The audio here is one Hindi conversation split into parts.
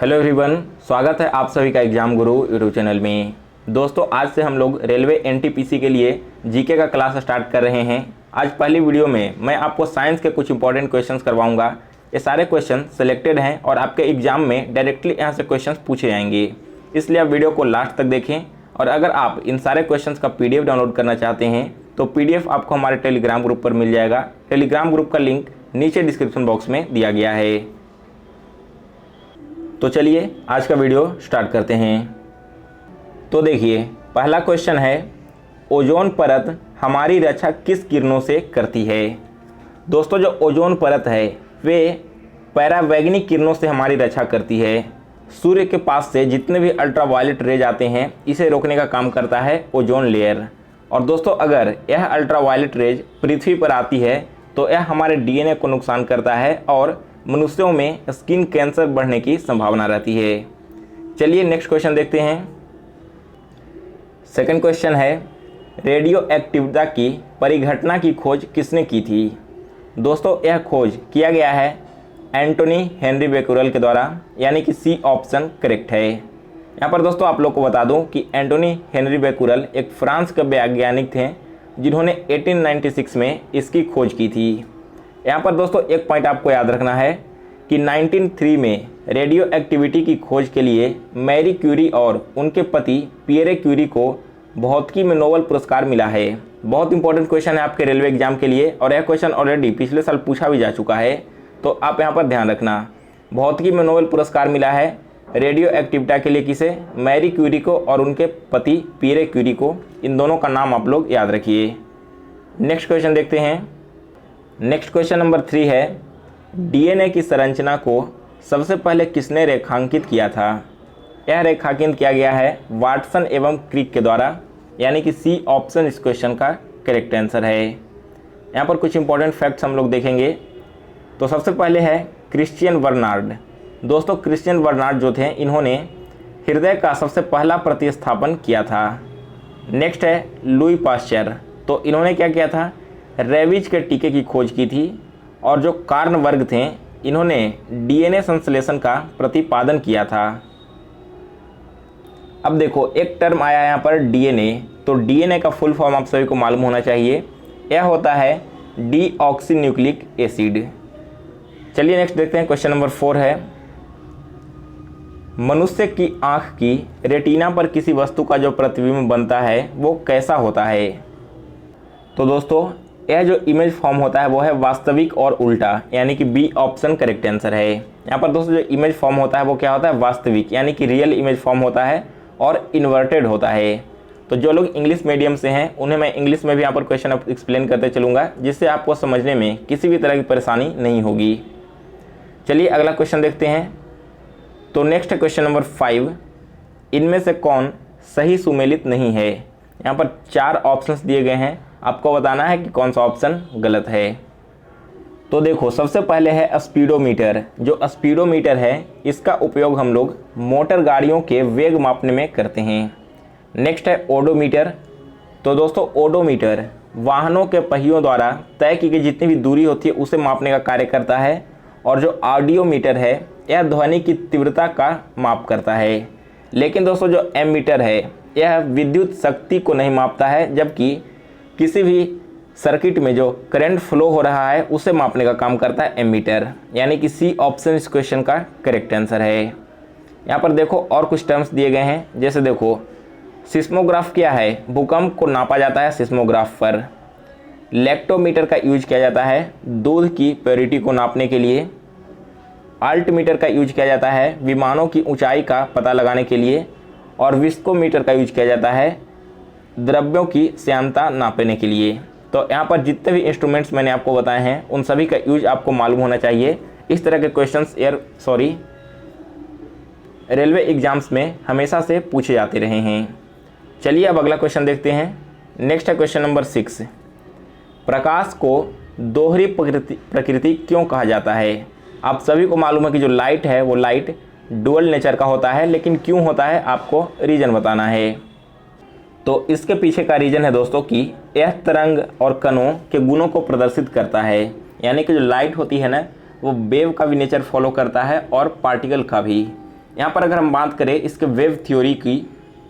हेलो एवरीवन, स्वागत है आप सभी का एग्जाम गुरु यूट्यूब चैनल में। दोस्तों, आज से हम लोग रेलवे एनटीपीसी के लिए जीके का क्लास स्टार्ट कर रहे हैं। आज पहली वीडियो में मैं आपको साइंस के कुछ इंपॉर्टेंट क्वेश्चंस करवाऊंगा। ये सारे क्वेश्चन सिलेक्टेड हैं और आपके एग्जाम में डायरेक्टली यहाँ से क्वेश्चंस पूछे जाएंगे, इसलिए आप वीडियो को लास्ट तक देखें। और अगर आप इन सारे क्वेश्चंस का PDF डाउनलोड करना चाहते हैं तो PDF आपको हमारे टेलीग्राम ग्रुप पर मिल जाएगा। टेलीग्राम ग्रुप का लिंक नीचे डिस्क्रिप्शन बॉक्स में दिया गया है। तो चलिए आज का वीडियो स्टार्ट करते हैं। तो देखिए, पहला क्वेश्चन है, ओजोन परत हमारी रक्षा किस किरणों से करती है। दोस्तों, जो ओजोन परत है वे पैरावैगनिक किरणों से हमारी रक्षा करती है। सूर्य के पास से जितने भी अल्ट्रावायलेट रेज आते हैं इसे रोकने का काम करता है ओजोन लेयर। और दोस्तों, अगर यह अल्ट्रावायलेट रेज पृथ्वी पर आती है तो यह हमारे DNA को नुकसान करता है और मनुष्यों में स्किन कैंसर बढ़ने की संभावना रहती है। चलिए नेक्स्ट क्वेश्चन देखते हैं। सेकंड क्वेश्चन है, रेडियो एक्टिविटी की परिघटना की खोज किसने की थी। दोस्तों, यह खोज किया गया है एंटोनी हेनरी बेक्यूरेल के द्वारा, यानी कि सी ऑप्शन करेक्ट है। यहाँ पर दोस्तों आप लोग को बता दूं कि एंटोनी हेनरी बेक्यूरेल एक फ्रांस के वैज्ञानिक थे जिन्होंने 1896 में इसकी खोज की थी। यहाँ पर दोस्तों एक पॉइंट आपको याद रखना है कि 1903 में रेडियो एक्टिविटी की खोज के लिए मैरी क्यूरी और उनके पति पियरे क्यूरी को भौतिकी में नोबेल पुरस्कार मिला है। बहुत इंपॉर्टेंट क्वेश्चन है आपके रेलवे एग्जाम के लिए और यह क्वेश्चन ऑलरेडी पिछले साल पूछा भी जा चुका है, तो आप यहाँ पर ध्यान रखना। भौतिकी में नोबेल पुरस्कार मिला है रेडियो एक्टिविटी के लिए किसे, मैरी क्यूरी को और उनके पति पियरे क्यूरी को। इन दोनों का नाम आप लोग याद रखिए। नेक्स्ट क्वेश्चन देखते हैं। नेक्स्ट क्वेश्चन नंबर 3 है, DNA की संरचना को सबसे पहले किसने रेखांकित किया था। यह रेखांकित किया गया है वाटसन एवं क्रिक के द्वारा, यानी कि सी ऑप्शन इस क्वेश्चन का करेक्ट आंसर है। यहाँ पर कुछ इंपॉर्टेंट फैक्ट्स हम लोग देखेंगे। तो सबसे पहले है क्रिश्चियन बर्नार्ड। दोस्तों, क्रिश्चियन बर्नार्ड जो थे इन्होंने हृदय का सबसे पहला प्रतिस्थापन किया था। नेक्स्ट है लुई पाश्चर। तो इन्होंने क्या किया था, रेबीज के टीके की खोज की थी। और जो कार्न वर्ग थे इन्होंने DNA संश्लेषण का प्रतिपादन किया था। अब देखो, एक टर्म आया यहाँ पर DNA। तो DNA का फुल फॉर्म आप सभी को मालूम होना चाहिए, यह होता है डीऑक्सी न्यूक्लिक एसिड। चलिए नेक्स्ट देखते हैं। क्वेश्चन नंबर 4 है, मनुष्य की आँख की रेटिना पर किसी वस्तु का जो प्रतिबिंब बनता है वो कैसा होता है। तो दोस्तों, यह जो इमेज फॉर्म होता है वो है वास्तविक और उल्टा, यानी कि बी ऑप्शन करेक्ट आंसर है। यहाँ पर दोस्तों जो इमेज फॉर्म होता है वो क्या होता है, वास्तविक, यानी कि रियल इमेज फॉर्म होता है और इन्वर्टेड होता है। तो जो लोग इंग्लिश मीडियम से हैं उन्हें मैं इंग्लिश में भी यहाँ पर क्वेश्चन एक्सप्लेन करते चलूँगा, जिससे आपको समझने में किसी भी तरह की परेशानी नहीं होगी। चलिए अगला क्वेश्चन देखते हैं। तो नेक्स्ट है क्वेश्चन नंबर 5, इनमें से कौन सही सुमेलित नहीं है। यहाँ पर 4 ऑप्शंस दिए गए हैं, आपको बताना है कि कौन सा ऑप्शन गलत है। तो देखो, सबसे पहले है स्पीडोमीटर। जो स्पीडोमीटर है इसका उपयोग हम लोग मोटर गाड़ियों के वेग मापने में करते हैं। नेक्स्ट है ओडोमीटर। तो दोस्तों, ओडोमीटर वाहनों के पहियों द्वारा तय की गई जितनी भी दूरी होती है उसे मापने का कार्य करता है। और जो ऑडियोमीटर है यह ध्वनि की तीव्रता का माप करता है। लेकिन दोस्तों जो एमीटर है यह विद्युत शक्ति को नहीं मापता है, जबकि किसी भी सर्किट में जो करंट फ्लो हो रहा है उसे मापने का काम करता है एमीटर, यानी कि सी ऑप्शन इस क्वेश्चन का करेक्ट आंसर है। यहाँ पर देखो और कुछ टर्म्स दिए गए हैं, जैसे देखो सिस्मोग्राफ क्या है, भूकंप को नापा जाता है सिस्मोग्राफ पर। लेक्टोमीटर का यूज किया जाता है दूध की प्योरिटी को नापने के लिए। अल्टीमीटर का यूज किया जाता है विमानों की ऊंचाई का पता लगाने के लिए। और विस्कोमीटर का यूज किया जाता है द्रव्यों की श्यानता नापने के लिए। तो यहाँ पर जितने भी इंस्ट्रूमेंट्स मैंने आपको बताए हैं उन सभी का यूज आपको मालूम होना चाहिए। इस तरह के क्वेश्चंस रेलवे एग्जाम्स में हमेशा से पूछे जाते रहे हैं। चलिए अब अगला क्वेश्चन देखते हैं। नेक्स्ट है क्वेश्चन नंबर 6, प्रकाश को दोहरी प्रकृति क्यों कहा जाता है। आप सभी को मालूम है कि जो लाइट है वो लाइट डुअल नेचर का होता है, लेकिन क्यों होता है आपको रीजन बताना है। तो इसके पीछे का रीजन है दोस्तों कि यह तरंग और कणों के गुणों को प्रदर्शित करता है, यानी कि जो लाइट होती है ना वो वेव का भी नेचर फॉलो करता है और पार्टिकल का भी। यहाँ पर अगर हम बात करें इसके वेव थ्योरी की,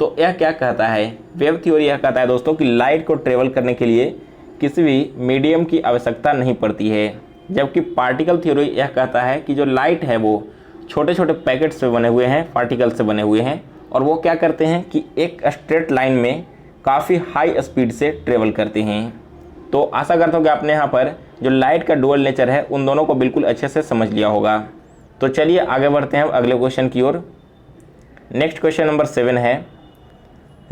तो यह क्या कहता है, वेव थ्योरी यह कहता है दोस्तों कि लाइट को ट्रेवल करने के लिए किसी भी मीडियम की आवश्यकता नहीं पड़ती है। जबकि पार्टिकल थ्योरी यह कहता है कि जो लाइट है वो छोटे छोटे पैकेट से बने हुए हैं, पार्टिकल से बने हुए हैं, और वो क्या करते हैं कि एक स्ट्रेट लाइन में काफ़ी हाई स्पीड से ट्रेवल करते हैं। तो आशा करता हूँ कि आपने यहाँ पर जो लाइट का डुअल नेचर है उन दोनों को बिल्कुल अच्छे से समझ लिया होगा। तो चलिए आगे बढ़ते हैं अगले क्वेश्चन की ओर। नेक्स्ट क्वेश्चन नंबर 7 है,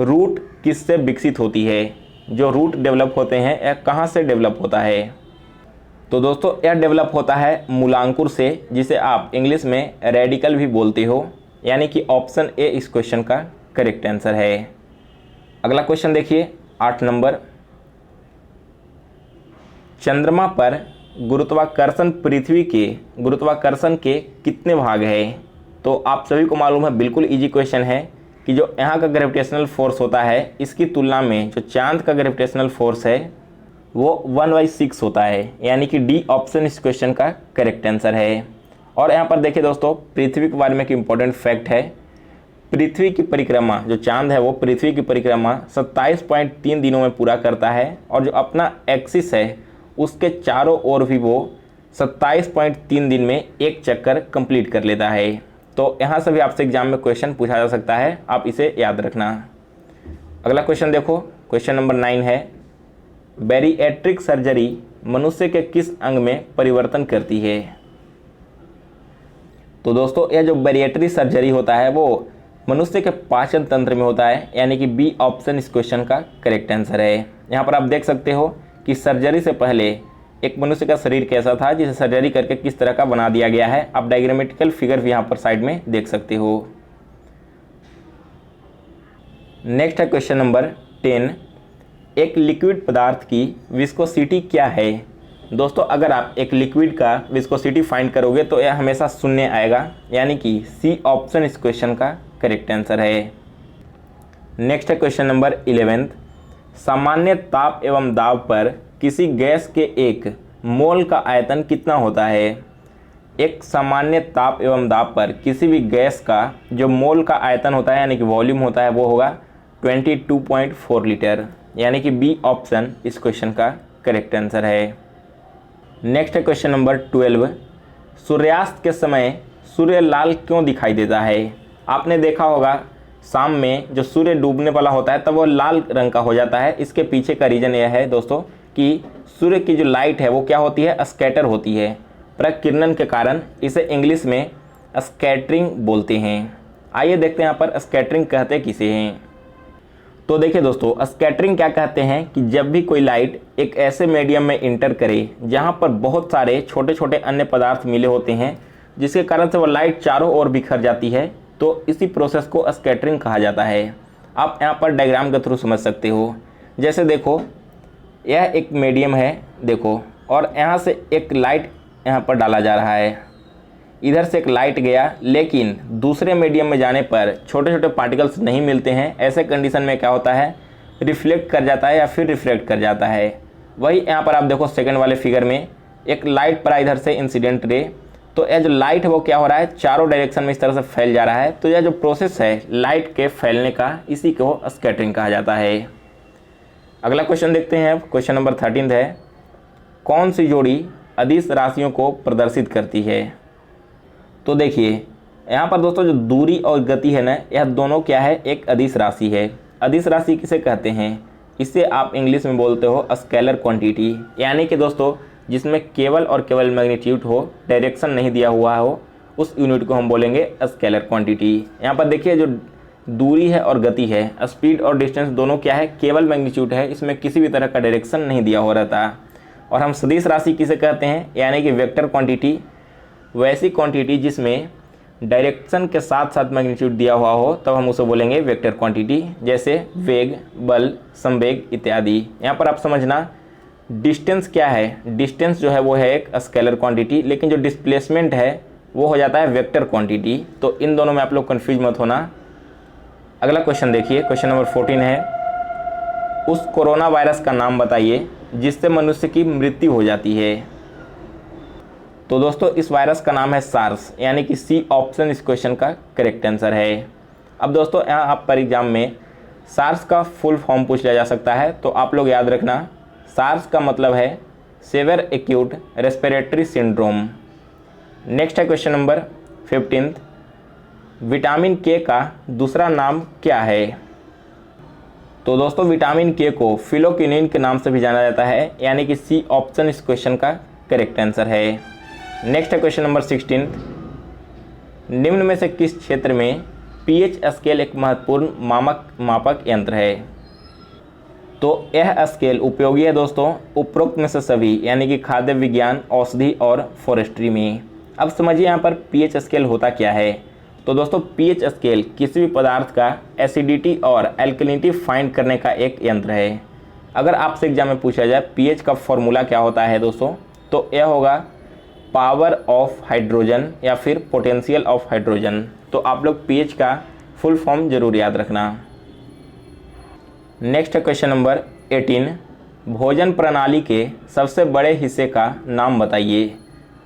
रूट किससे विकसित होती है। जो रूट डेवलप होते हैं यह कहाँ से डेवलप होता है। तो दोस्तों यह डेवलप होता है मूलांकुर से, जिसे आप इंग्लिश में रेडिकल भी बोलते हो, यानी कि ऑप्शन ए इस क्वेश्चन का करेक्ट आंसर है। अगला क्वेश्चन देखिए 8 नंबर, चंद्रमा पर गुरुत्वाकर्षण पृथ्वी के गुरुत्वाकर्षण के कितने भाग है। तो आप सभी को मालूम है, बिल्कुल इजी क्वेश्चन है कि जो यहाँ का ग्रेविटेशनल फोर्स होता है इसकी तुलना में जो चांद का ग्रेविटेशनल फोर्स है वो 1/6 होता है, यानी कि डी ऑप्शन इस क्वेश्चन का करेक्ट आंसर है। और यहाँ पर देखिए दोस्तों, पृथ्वी के बारे में एक इम्पॉर्टेंट फैक्ट है, पृथ्वी की परिक्रमा, जो चांद है वो पृथ्वी की परिक्रमा 27.3 दिनों में पूरा करता है, और जो अपना एक्सिस है उसके चारों ओर भी वो 27.3 दिन में एक चक्कर कंप्लीट कर लेता है। तो यहाँ से भी आपसे एग्जाम में क्वेश्चन पूछा जा सकता है, आप इसे याद रखना। अगला क्वेश्चन देखो, क्वेश्चन नंबर 9 है, बैरिएट्रिक सर्जरी मनुष्य के किस अंग में परिवर्तन करती है। तो दोस्तों यह जो बैरिएट्रिक सर्जरी होता है वो मनुष्य के पाचन तंत्र में होता है, यानी कि बी ऑप्शन इस क्वेश्चन का करेक्ट आंसर है। यहाँ पर आप देख सकते हो कि सर्जरी से पहले एक मनुष्य का शरीर कैसा था, जिसे सर्जरी करके किस तरह का बना दिया गया है। आप डायग्रामेटिकल फिगर भी यहाँ पर साइड में देख सकते हो। नेक्स्ट है क्वेश्चन नंबर 10, एक लिक्विड पदार्थ की विस्कोसिटी क्या है। दोस्तों अगर आप एक लिक्विड का विस्कोसिटी फाइंड करोगे तो यह हमेशा शून्य आएगा, यानी कि सी ऑप्शन इस क्वेश्चन का करेक्ट आंसर है। नेक्स्ट है क्वेश्चन नंबर 11, सामान्य ताप एवं दाब पर किसी गैस के एक मोल का आयतन कितना होता है। एक सामान्य ताप एवं दाब पर किसी भी गैस का जो मोल का आयतन होता है, यानी कि वॉल्यूम होता है, वो होगा 22.4 लीटर, यानी कि बी ऑप्शन इस क्वेश्चन का करेक्ट आंसर है। नेक्स्ट है क्वेश्चन नंबर 12, सूर्यास्त के समय सूर्य लाल क्यों दिखाई देता है। आपने देखा होगा शाम में जो सूर्य डूबने वाला होता है तब वो लाल रंग का हो जाता है। इसके पीछे का रीज़न यह है दोस्तों कि सूर्य की जो लाइट है वो क्या होती है, स्कैटर होती है। प्रकिरणन के कारण इसे इंग्लिश में स्कैटरिंग बोलते हैं। आइए देखते हैं यहाँ पर स्कैटरिंग कहते किसे हैं। तो देखिए दोस्तों, स्कैटरिंग क्या कहते हैं कि जब भी कोई लाइट एक ऐसे मीडियम में इंटर करे जहाँ पर बहुत सारे छोटे छोटे अन्य पदार्थ मिले होते हैं, जिसके कारण से वो लाइट चारों ओर बिखर जाती है, तो इसी प्रोसेस को स्कैटरिंग कहा जाता है। आप यहाँ पर डायग्राम के थ्रू समझ सकते हो। जैसे देखो, यह एक मीडियम है देखो, और यहाँ से एक लाइट यहाँ पर डाला जा रहा है, इधर से एक लाइट गया, लेकिन दूसरे मीडियम में जाने पर छोटे छोटे पार्टिकल्स नहीं मिलते हैं। ऐसे कंडीशन में क्या होता है, रिफ्लेक्ट कर जाता है या फिर रिफ्लेक्ट कर जाता है। वही यहाँ पर आप देखो सेकंड वाले फिगर में एक लाइट पड़ा इधर से इंसिडेंट रे, तो यह जो लाइट है वो क्या हो रहा है, चारों डायरेक्शन में इस तरह से फैल जा रहा है। तो यह जो प्रोसेस है लाइट के फैलने का, इसी को स्कैटरिंग कहा जाता है। अगला क्वेश्चन देखते हैं, क्वेश्चन नंबर 13 है, कौन सी जोड़ी अदिश राशियों को प्रदर्शित करती है। तो देखिए यहाँ पर दोस्तों जो दूरी और गति है ना, यह दोनों क्या है, एक अदिश राशि है। अदिश राशि किसे कहते हैं, इसे आप इंग्लिश में बोलते हो स्केलर क्वांटिटी, यानी कि दोस्तों जिसमें केवल और केवल मैग्नीट्यूड हो, डायरेक्शन नहीं दिया हुआ हो, उस यूनिट को हम बोलेंगे स्केलर क्वांटिटी। यहाँ पर देखिए जो दूरी है और गति है, स्पीड और डिस्टेंस दोनों क्या है, केवल मैग्नीट्यूड है, इसमें किसी भी तरह का डायरेक्शन नहीं दिया हो रहता। और हम सदिश राशि किसे कहते हैं, यानी कि वेक्टर क्वांटिटी, वैसी क्वांटिटी जिसमें डायरेक्शन के साथ साथ मैग्नीट्यूड दिया हुआ हो, तब हम उसे बोलेंगे वेक्टर क्वांटिटी। जैसे वेग, बल, संवेग इत्यादि। यहाँ पर आप समझना डिस्टेंस क्या है, डिस्टेंस जो है वो है एक स्केलर क्वांटिटी, लेकिन जो डिस्प्लेसमेंट है वो हो जाता है वेक्टर क्वांटिटी। तो इन दोनों में आप लोग कन्फ्यूज मत होना। अगला क्वेश्चन देखिए, क्वेश्चन नंबर 14 है, उस कोरोना वायरस का नाम बताइए जिससे मनुष्य की मृत्यु हो जाती है। तो दोस्तों इस वायरस का नाम है सार्स, यानी कि सी ऑप्शन इस क्वेश्चन का करेक्ट आंसर है। अब दोस्तों यहाँ आप पर एग्जाम में सार्स का फुल फॉर्म पूछ लिया जा सकता है, तो आप लोग याद रखना सार्स का मतलब है severe acute respiratory syndrome. Next है क्वेश्चन नंबर 15, विटामिन के का दूसरा नाम क्या है? तो दोस्तों विटामिन के को फिलोक्विनिन के नाम से भी जाना जाता है, यानी कि सी ऑप्शन इस क्वेश्चन का करेक्ट आंसर है। नेक्स्ट है क्वेश्चन नंबर 16, निम्न में से किस क्षेत्र में पीएच स्केल एक महत्वपूर्ण मापक यंत्र है? तो यह स्केल उपयोगी है दोस्तों उपरोक्त में से सभी, यानी कि खाद्य विज्ञान, औषधि और फॉरेस्ट्री में। अब समझिए यहाँ पर पीएच स्केल होता क्या है। तो दोस्तों पीएच स्केल किसी भी पदार्थ का एसिडिटी और एल्कलिनिटी फाइंड करने का एक यंत्र है। अगर आपसे एग्जाम में पूछा जाए पीएच का फॉर्मूला क्या होता है दोस्तों, तो यह होगा पावर ऑफ हाइड्रोजन या फिर पोटेंशियल ऑफ हाइड्रोजन। तो आप लोग पीएच का फुल फॉर्म जरूर याद रखना। नेक्स्ट है क्वेश्चन नंबर 18, भोजन प्रणाली के सबसे बड़े हिस्से का नाम बताइए।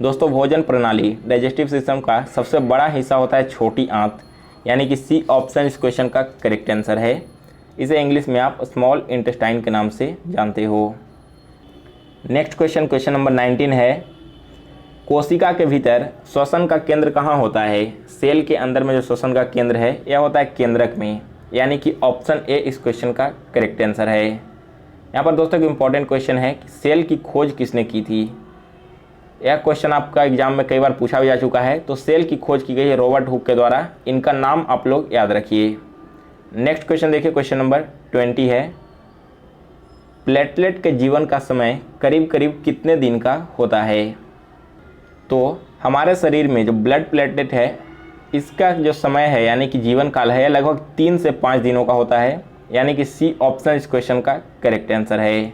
दोस्तों भोजन प्रणाली डाइजेस्टिव सिस्टम का सबसे बड़ा हिस्सा होता है छोटी आंत, यानी कि सी ऑप्शन इस क्वेश्चन का करेक्ट आंसर है। इसे इंग्लिश में आप स्मॉल इंटेस्टाइन के नाम से जानते हो। नेक्स्ट क्वेश्चन नंबर 19 है, कोशिका के भीतर श्वसन का केंद्र कहाँ होता है? सेल के अंदर में जो श्वसन का केंद्र है यह होता है केंद्रक में, यानी कि ऑप्शन ए इस क्वेश्चन का करेक्ट आंसर है। यहाँ पर दोस्तों एक इम्पॉर्टेंट क्वेश्चन है कि सेल की खोज किसने की थी? यह क्वेश्चन आपका एग्जाम में कई बार पूछा भी जा चुका है। तो सेल की खोज की गई है रॉबर्ट हुक के द्वारा, इनका नाम आप लोग याद रखिए। नेक्स्ट क्वेश्चन देखिए, क्वेश्चन नंबर 20 है, प्लेटलेट के जीवन का समय करीब करीब कितने दिन का होता है? तो हमारे शरीर में जो ब्लड प्लेटलेट है इसका जो समय है यानी कि जीवन काल है लगभग 3 से 5 दिनों का होता है, यानी कि सी ऑप्शन इस क्वेश्चन का करेक्ट आंसर है।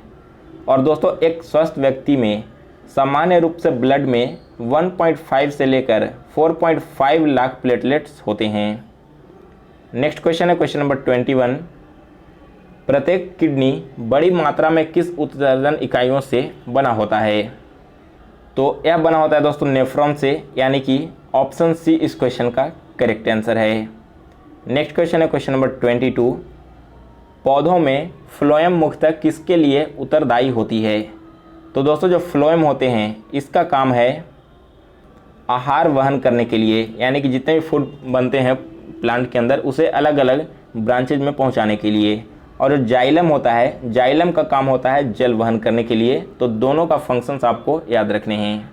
और दोस्तों एक स्वस्थ व्यक्ति में सामान्य रूप से ब्लड में 1.5 से लेकर 4.5 लाख प्लेटलेट्स होते हैं। नेक्स्ट क्वेश्चन है क्वेश्चन नंबर 21, प्रत्येक किडनी बड़ी मात्रा में किस उत्सर्जन इकाइयों से बना होता है? तो यह बना होता है दोस्तों नेफ्रॉन से, यानी कि ऑप्शन सी इस क्वेश्चन का करेक्ट आंसर है। नेक्स्ट क्वेश्चन है क्वेश्चन नंबर 22, पौधों में फ्लोएम मुख्यतः किसके लिए उत्तरदायी होती है? तो दोस्तों जो फ्लोएम होते हैं इसका काम है आहार वहन करने के लिए, यानी कि जितने भी फूड बनते हैं प्लांट के अंदर उसे अलग अलग ब्रांचेज में पहुंचाने के लिए। और जो जाइलम होता है, जाइलम का काम होता है जल वहन करने के लिए। तो दोनों का फंक्शंस आपको याद रखने हैं।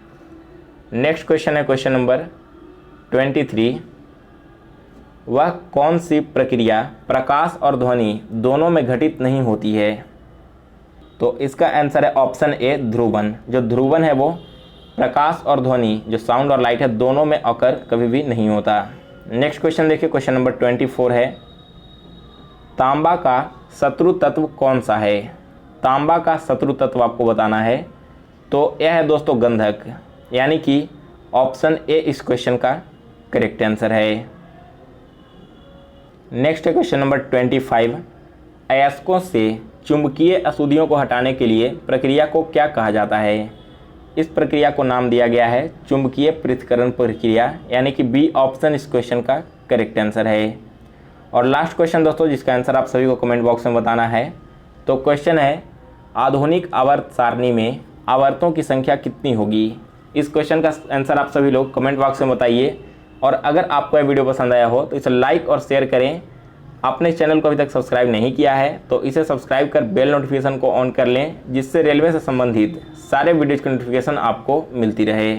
नेक्स्ट क्वेश्चन है क्वेश्चन नंबर 23, वह कौन सी प्रक्रिया प्रकाश और ध्वनि दोनों में घटित नहीं होती है? तो इसका आंसर है ऑप्शन ए ध्रुवन। जो ध्रुवन है वो प्रकाश और ध्वनि जो साउंड और लाइट है दोनों में अकर कभी भी नहीं होता। नेक्स्ट क्वेश्चन देखिए, क्वेश्चन नंबर 24 है, तांबा का शत्रु तत्व कौन सा है? तांबा का शत्रु तत्व आपको बताना है। तो यह है दोस्तों गंधक, यानी कि ऑप्शन ए इस क्वेश्चन का करेक्ट आंसर है। नेक्स्ट है क्वेश्चन नंबर 25, अयस्कों से चुंबकीय अशुद्धियों को हटाने के लिए प्रक्रिया को क्या कहा जाता है? इस प्रक्रिया को नाम दिया गया है चुंबकीय पृथक्करण प्रक्रिया, यानी कि बी ऑप्शन इस क्वेश्चन का करेक्ट आंसर है। और लास्ट क्वेश्चन दोस्तों जिसका आंसर आप सभी को कमेंट बॉक्स में बताना है। तो क्वेश्चन है, आधुनिक आवर्त सारणी में आवर्तों की संख्या कितनी होगी? इस क्वेश्चन का आंसर आप सभी लोग कमेंट बॉक्स में बताइए। और अगर आपको यह वीडियो पसंद आया हो तो इसे लाइक और शेयर करें। आपने इस चैनल को अभी तक सब्सक्राइब नहीं किया है तो इसे सब्सक्राइब कर बेल नोटिफिकेशन को ऑन कर लें, जिससे रेलवे से संबंधित सारे वीडियोज़ की नोटिफिकेशन आपको मिलती रहे।